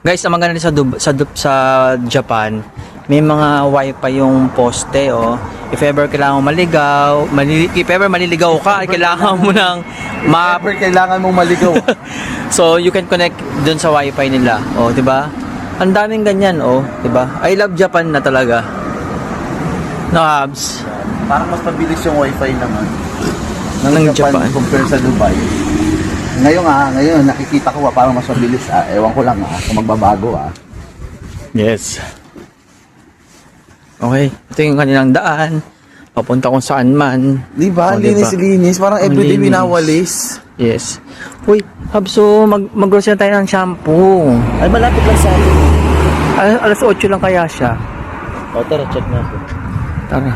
Guys, ang maganda sa Japan, may mga wifi yung poste, oh. If ever kailangan mo maligaw, if ever maliligaw ka, kailangan mo ng map. Ever kailangan mong maligaw. So, you can connect dun sa wifi nila, oh, 'di ba? Ang daming ganyan, oh, 'di ba? I love Japan na talaga. No, Habs. Parang mas mabilis yung wifi naman Ng Japan Japan. compare sa Dubai. Ngayon nakikita ko parang mas mabilis Ewan ko lang kung magbabago Yes. Okay, ito yung kanilang daan. Papunta kung saan man. Di ba? Oh, diba? Linis. Parang Ang everyday linis. winawalis. Yes. Uy, Habso, mag-grocery tayo ng shampoo. Ay, malapit lang sa atin. Alas 8 lang kaya siya. O, tara, check natin. Tara.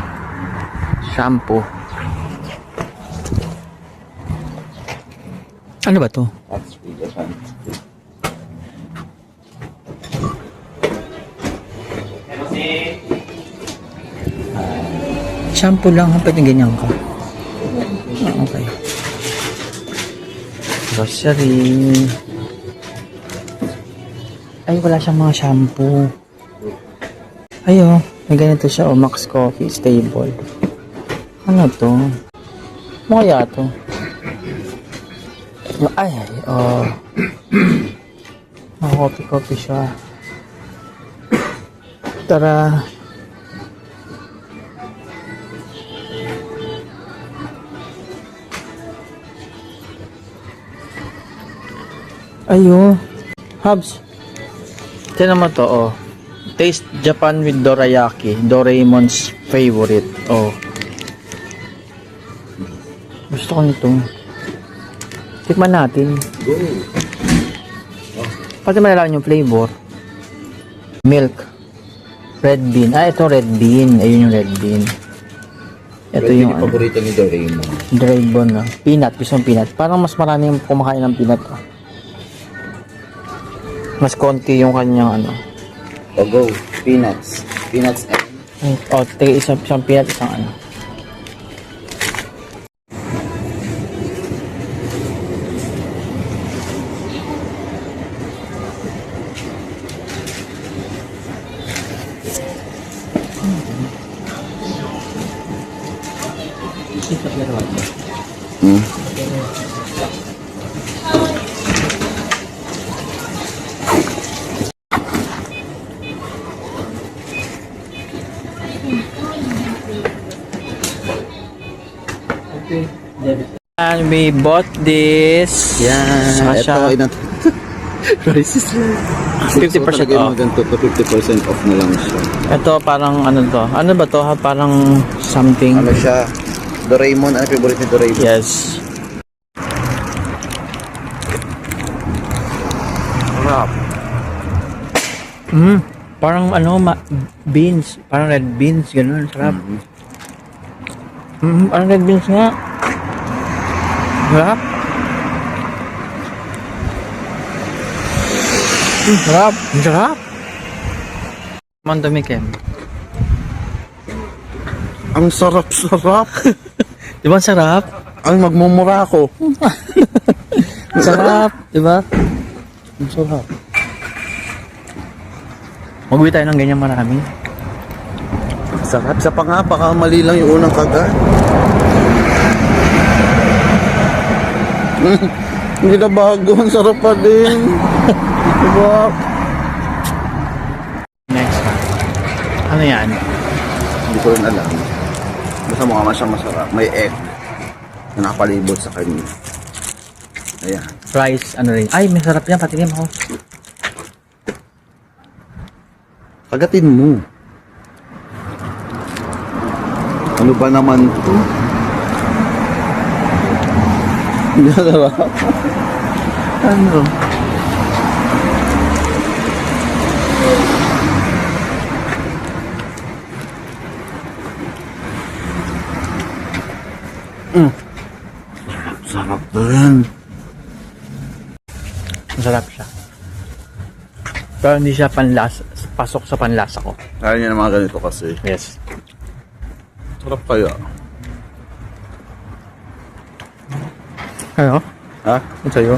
Shampoo. Ano ba to? That's really fun. Shampoo lang, pwede ganyan ka. Okay. Grocery. Ay, wala siyang mga shampoo. Ay, oh. May ganito siya, oh. Max Coffee Stable. Ano to? Ano kaya to? Ay, oh. Coffee siya. Tara. Ayo. Habs. Tignan mo to, oh. Taste Japan with dorayaki. Doraemon's favorite. Oh. Gusto ko nito. Tikman natin. Go. Pati malalaman yung flavor. Milk. Red bean. Ito red bean. Ayun yung red bean. Ito yung paborito ni Doraemon. Dragon, peanut. Gusto ng peanut. Parang mas marami yung kumakain ng peanut. Mas konti yung kanyang O, go. Peanuts. Peanuts and... isang peanut, isang And we bought this. Yan. Sasha. Ito, prices. 50% off. Ganito to 50% off na lang siya. Ito parang ano to? Ano ba to? Parang something. Ano siya? Doraemon. Ano favorite ni Doraemon? Yes. Sarap. Parang beans. Parang red beans. Ganun. Sarap. Parang red beans nga. Sarap. Sarap. Ang sarap. Mandami, Kem. Ang sarap-sarap. Di ba ang sarap? Ang magmumura ako. Ang sarap. Di ba? Ang sarap. Mag-uwi tayo ng ganyan marami. Sarap. Sa pa nga, baka mali lang yung unang kagat. Hindi na bago. Ang sarap pa din. Diba? Next. Ano yan? Hindi ko rin alam. Basta mukha man siyang masarap. May egg na nakapalibot sa kanya. Ayan. Rice, ano rin. Ay, may sarap yan. Patingin mo. Kagatin mo. Ano ba naman ito? Hindi na sarap. Ano? Sarap din. Masarap siya. Pero hindi siya pasok sa panlasa ko. Kaya niya ng mga ganito kasi. Yes. Sarap kaya. Ano? Ha? Ano sa'yo?